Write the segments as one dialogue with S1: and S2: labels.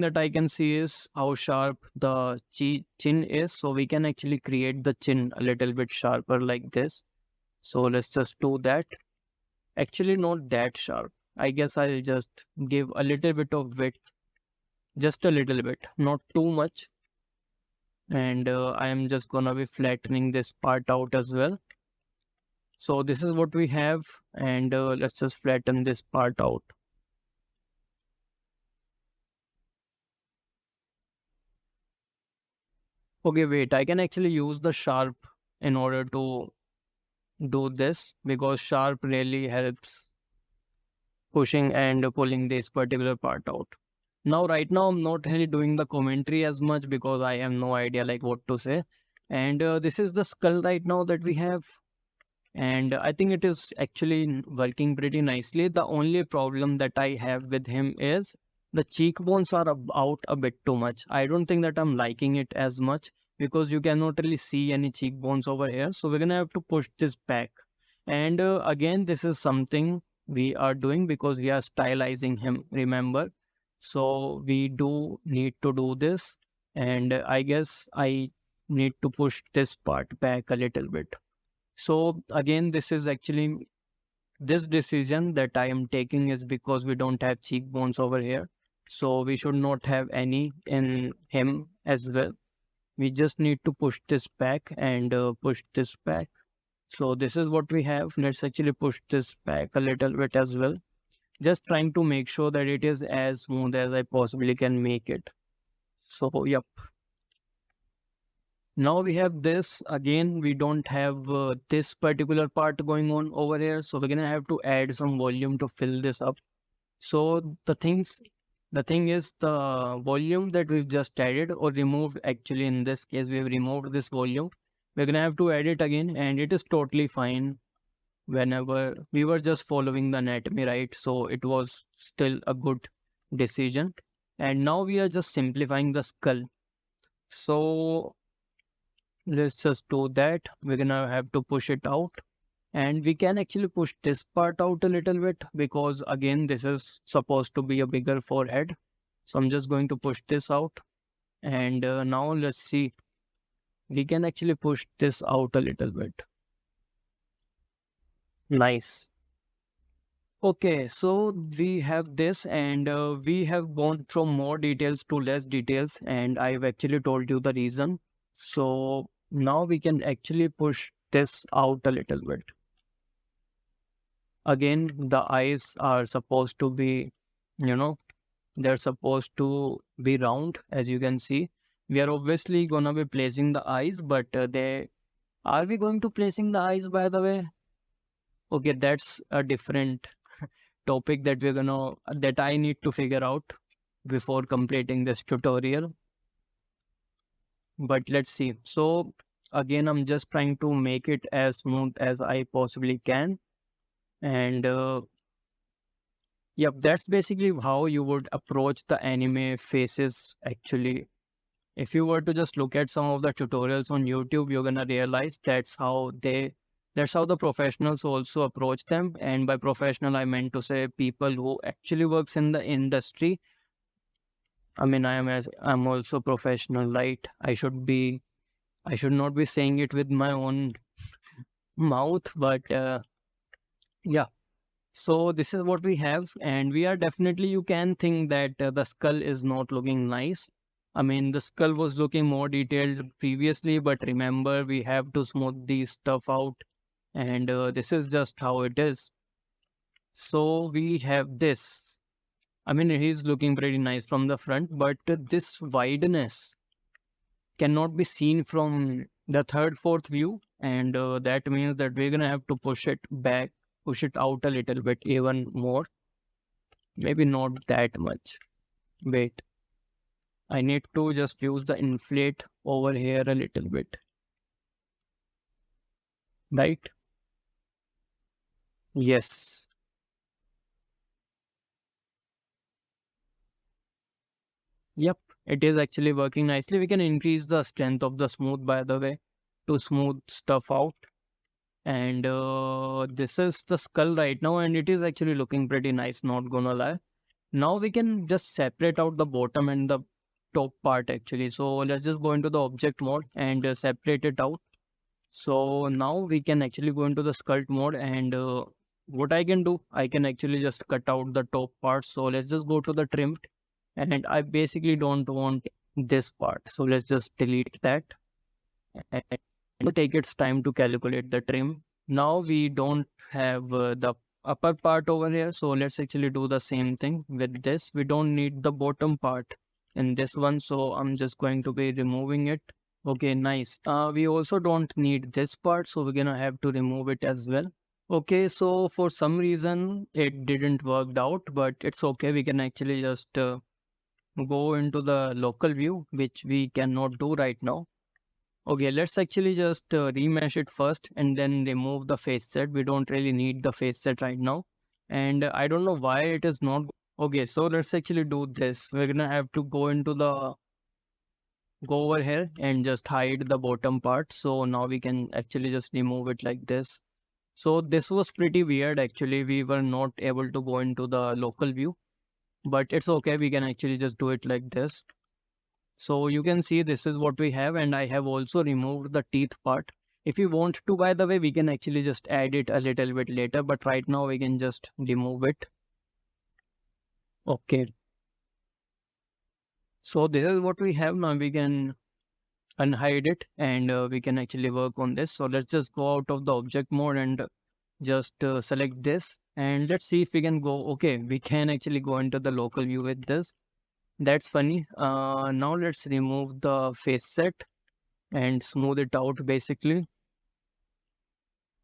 S1: that I can see is how sharp the chin is. So we can actually create the chin a little bit sharper like this. So let's just do that. Actually, not that sharp. I guess I'll just give a little bit of width, just a little bit, not too much. And I am just gonna be flattening this part out as well. So this is what we have, and let's just flatten this part out. Okay, wait, I can actually use the sharp in order to do this because sharp really helps pushing and pulling this particular part out. Now, right now, I'm not really doing the commentary as much because I have no idea like what to say. And this is the skull right now that we have. And I think it is actually working pretty nicely. The only problem that I have with him is the cheekbones are out a bit too much. I don't think that I'm liking it as much because you cannot really see any cheekbones over here. So we're gonna have to push this back. And again, this is something we are doing because we are stylizing him, remember? So we do need to do this. And I guess I need to push this part back a little bit. So again, this is actually this decision that I am taking is because we don't have cheekbones over here. So we should not have any in him as well. We just need to push this back and push this back. So this is what we have. Let's actually push this back a little bit as well. Just trying to make sure that it is as smooth as I possibly can make it. So, yep. Now we have this again. We don't have this particular part going on over here. So we're going to have to add some volume to fill this up. So the thing is the volume that we've just added or removed, actually in this case, we've removed this volume. We're going to have to add it again and it is totally fine whenever we were just following the anatomy, right? So it was still a good decision. And now we are just simplifying the skull. So let's just do that. We're gonna have to push it out. And we can actually push this part out a little bit because again, this is supposed to be a bigger forehead. So I'm just going to push this out. And now let's see. We can actually push this out a little bit. Nice. Okay, so we have this and we have gone from more details to less details and I've actually told you the reason. So now we can actually push this out a little bit. Again, the eyes are supposed to be, you know, they're supposed to be round as you can see. We are obviously gonna be placing the eyes, but are we going to placing the eyes by the way? Okay, that's a different topic that that I need to figure out before completing this tutorial. But let's see. So again, I'm just trying to make it as smooth as I possibly can. And yep, that's basically how you would approach the anime faces actually. If you were to just look at some of the tutorials on YouTube, you're gonna realize that's how the professionals also approach them. And by professional, I meant to say people who actually works in the industry. I mean, I'm also professional, right? I should not be saying it with my own mouth, but yeah. So this is what we have, and we are definitely, you can think that the skull is not looking nice. I mean, the skull was looking more detailed previously, but remember, we have to smooth these stuff out, and this is just how it is. So we have this. I mean, he's looking pretty nice from the front, but this wideness cannot be seen from the third, fourth view, and that means that we're gonna have to push it back, push it out a little bit even more. Maybe not that much. Wait, I need to just use the inflate over here a little bit, right? Yes. Yep, it is actually working nicely. We can increase the strength of the smooth, by the way, to smooth stuff out. And this is the skull right now, and it is actually looking pretty nice, not gonna lie. Now we can just separate out the bottom and the top part actually. So let's just go into the object mode and separate it out. So now we can actually go into the sculpt mode and what I can do, I can actually just cut out the top part. So let's just go to the trim and I basically don't want this part. So let's just delete that and it will take its time to calculate the trim. Now we don't have the upper part over here. So let's actually do the same thing with this. We don't need the bottom part in this one. So I'm just going to be removing it. Okay, nice. We also don't need this part. So we're going to have to remove it as well. Okay, so for some reason it didn't work out, but it's okay. We can actually just go into the local view, which we cannot do right now. Okay, let's actually just remesh it first and then remove the face set. We don't really need the face set right now. And I don't know why it is not. Okay, so let's actually do this. We're gonna have to go into the, go over here and just hide the bottom part. So now we can actually just remove it like this. So this was pretty weird actually. We were not able to go into the local view, but it's okay. We can actually just do it like this. So you can see this is what we have, and I have also removed the teeth part. If you want to, by the way, we can actually just add it a little bit later, but right now we can just remove it. Okay. So this is what we have. Now we can unhide it and we can actually work on this. So let's just go out of the object mode and just select this and let's see if we can go. Okay, we can actually go into the local view with this. That's funny. Now let's remove the face set and smooth it out basically.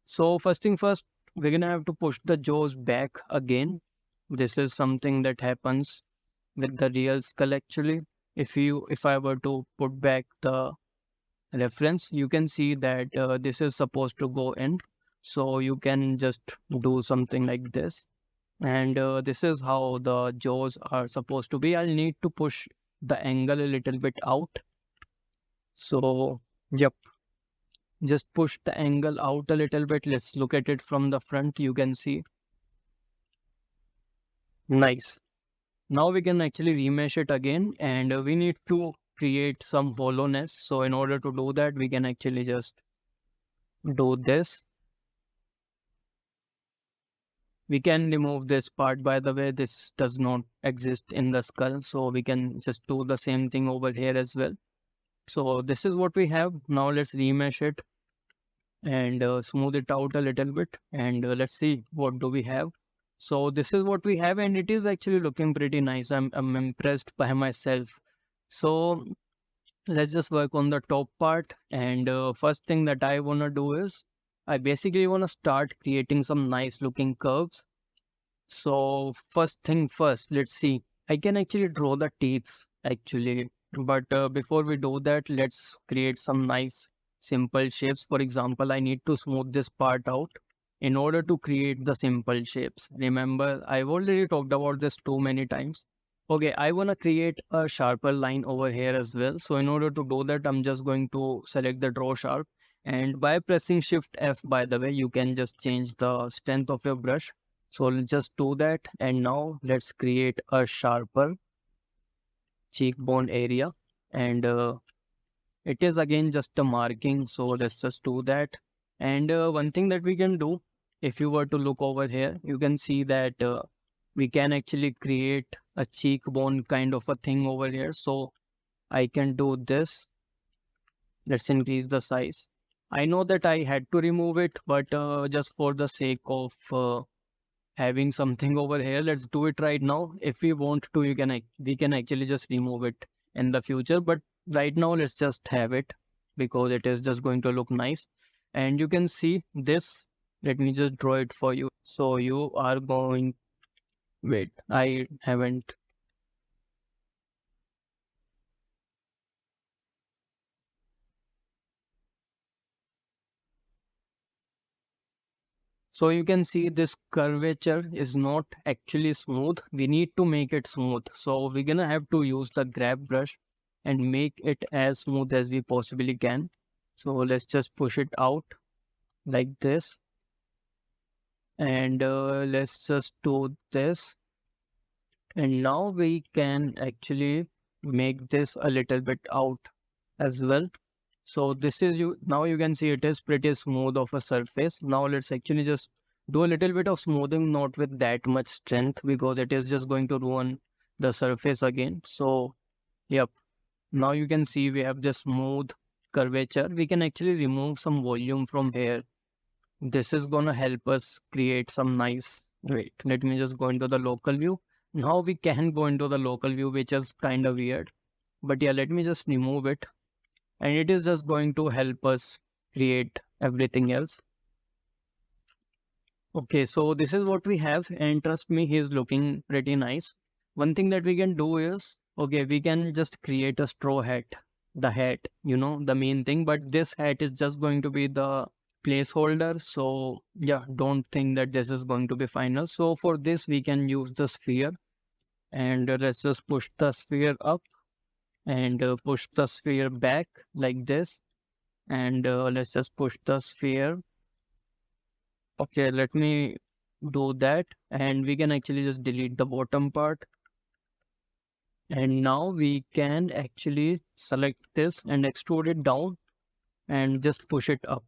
S1: So first thing first, we're gonna have to push the jaws back again. This is something that happens with the real skull actually. If I were to put back the reference, you can see that this is supposed to go in. So you can just do something like this. And this is how the jaws are supposed to be. I'll need to push the angle a little bit out. So, yep. Just push the angle out a little bit. Let's look at it from the front. You can see. Nice. Now we can actually remesh it again and we need to create some hollowness. So in order to do that, we can actually just do this. We can remove this part, by the way. This does not exist in the skull. So we can just do the same thing over here as well. So this is what we have. Now let's remesh it and smooth it out a little bit and let's see what do we have. So this is what we have and it is actually looking pretty nice. I'm impressed by myself. So let's just work on the top part and first thing that I want to do is I basically want to start creating some nice looking curves. So first thing first, let's see. I can actually draw the teeth actually, but before we do that, let's create some nice simple shapes. For example, I need to smooth this part out in order to create the simple shapes. Remember, I've already talked about this too many times. Okay, I want to create a sharper line over here as well. So in order to do that, I'm just going to select the draw sharp. And by pressing Shift F, by the way, you can just change the strength of your brush. So let's just do that. And now let's create a sharper cheekbone area. And it is again just a marking. So let's just do that. And one thing that we can do, if you were to look over here, you can see that we can actually create a cheekbone kind of a thing over here. So I can do this. Let's increase the size. I know that I had to remove it, but just for the sake of having something over here, let's do it right now. If we want to, we can actually just remove it in the future, but right now let's just have it because it is just going to look nice. And you can see this. Let me just draw it for you. So you are going, wait, I haven't. So you can see this curvature is not actually smooth. We need to make it smooth. So we're gonna have to use the grab brush and make it as smooth as we possibly can. So let's just push it out like this. And let's just do this. And now we can actually make this a little bit out as well. So this is you now you can see it is pretty smooth of a surface. Now let's actually just do a little bit of smoothing, not with that much strength because it is just going to ruin the surface again. So yep, now you can see we have this smooth curvature. We can actually remove some volume from here. This is gonna help us create some nice, wait, let me just go into the local view. Now we can go into the local view, which is kind of weird. But yeah, let me just remove it. And it is just going to help us create everything else. Okay, so this is what we have. And trust me, he is looking pretty nice. One thing that we can do is, okay, we can just create a straw hat. The hat, the main thing. But this hat is just going to be the placeholder. So yeah, don't think that this is going to be final. So for this, we can use the sphere. And let's just push the sphere up and push the sphere back like this. And let's just push the sphere. Okay, let me do that. And we can actually just delete the bottom part. And now we can actually select this and extrude it down and just push it up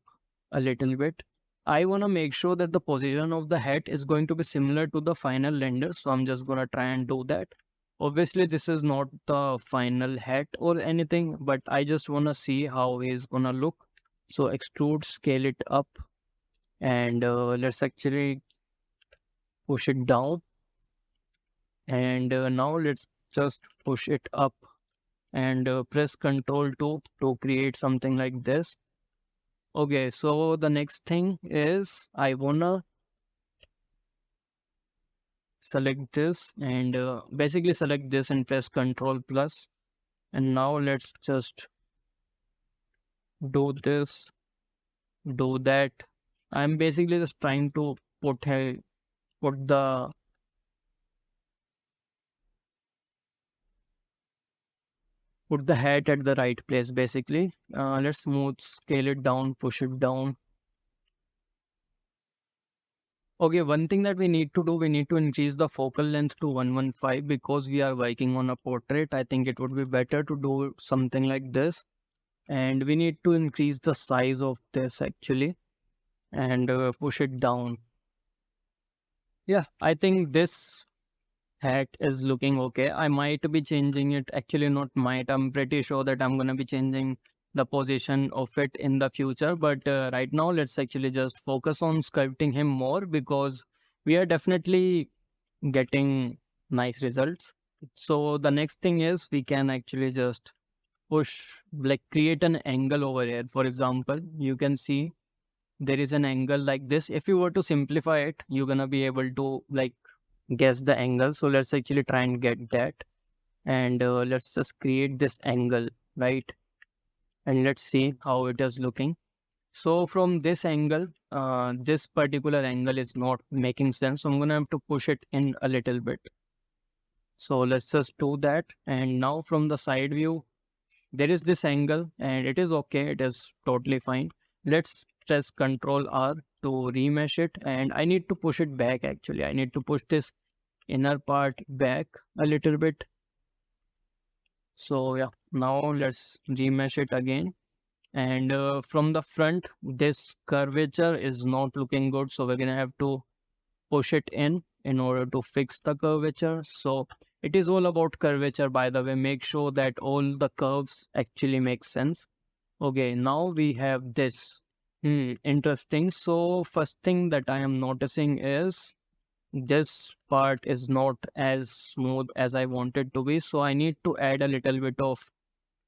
S1: a little bit. I want to make sure that the position of the hat is going to be similar to the final render. So I'm just going to try and do that. Obviously, this is not the final hat or anything, but I just want to see how he's going to look. So extrude, scale it up, and let's actually push it down. And now let's just push it up and press Ctrl 2 to create something like this. Okay, so the next thing is I wanna select this and basically select this and press Ctrl plus. And now let's just do this, do that. I'm basically just trying to put put the put the hat at the right place basically. Let's smooth scale it down, push it down. Okay, one thing that we need to do, we need to increase the focal length to 115 because we are working on a portrait. I think it would be better to do something like this. And we need to increase the size of this actually and push it down. Yeah, I think this hat is looking okay. I might be changing it. Actually, not might. I'm pretty sure that I'm going to be changing the position of it in the future. But right now, let's actually just focus on sculpting him more because we are definitely getting nice results. So the next thing is we can actually just push, like create an angle over here. For example, you can see there is an angle like this. If you were to simplify it, you're going to be able to like guess the angle. So let's actually try and get that. And let's just create this angle, right? And let's see how it is looking. So from this angle, this particular angle is not making sense. So I'm going to have to push it in a little bit. So let's just do that. And now from the side view, there is this angle and it is okay. It is totally fine. Let's press Ctrl R to remesh it. And I need to push it back actually. I need to push this inner part back a little bit. So yeah, now let's remesh it again. And from the front, this curvature is not looking good. So we're going to have to push it in order to fix the curvature. So it is all about curvature, by the way. Make sure that all the curves actually make sense. Okay, now we have this. Interesting. So first thing that I am noticing is this part is not as smooth as I want it to be. So I need to add a little bit of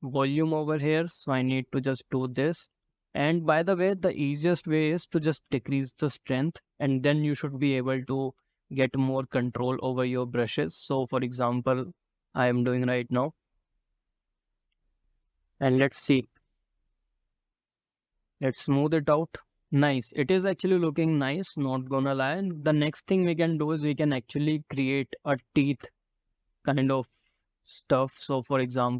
S1: volume over here. So I need to just do this. And by the way, the easiest way is to just decrease the strength and then you should be able to get more control over your brushes. So for example, I am doing right now. And let's see. Let's smooth it out. Nice. It is actually looking nice, not gonna lie. And the next thing we can do is we can actually create a teeth kind of stuff. So for example,